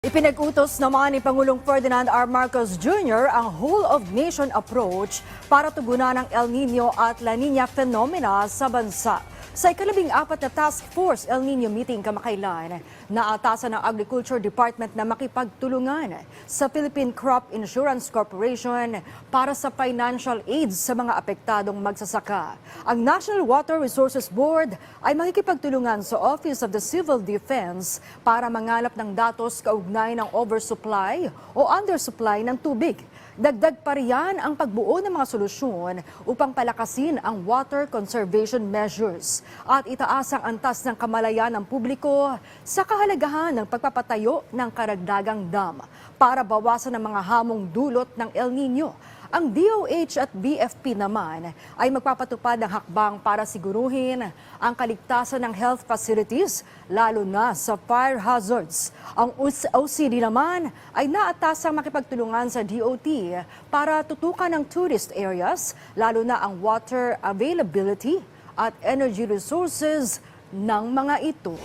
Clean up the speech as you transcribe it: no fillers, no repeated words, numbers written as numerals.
Ipinag-utos naman ni Pangulong Ferdinand R. Marcos Jr. ang whole-of-nation approach para tugunan ang El Nino at La Nina phenomena sa bansa. Sa ika-14 na Task Force El Nino meeting kamakailan, naatasan ng Agriculture Department na makipagtulungan sa Philippine Crop Insurance Corporation para sa financial aid sa mga apektadong magsasaka. Ang National Water Resources Board ay makikipagtulungan sa Office of the Civil Defense para mangalap ng datos kaugnay ng oversupply o undersupply ng tubig. Dagdag pa riyan ang pagbuo ng mga solusyon upang palakasin ang water conservation measures at itaas ang antas ng kamalayan ng publiko sa kahalagahan ng pagpapatayo ng karagdagang dam para bawasan ang mga hamong dulot ng El Nino. Ang DOH at BFP naman ay magpapatupad ng hakbang para siguruhin ang kaligtasan ng health facilities, lalo na sa fire hazards. Ang OCD naman ay naatasang makipagtulungan sa DOT para tutukan ang tourist areas, lalo na ang water availability at energy resources ng mga ito.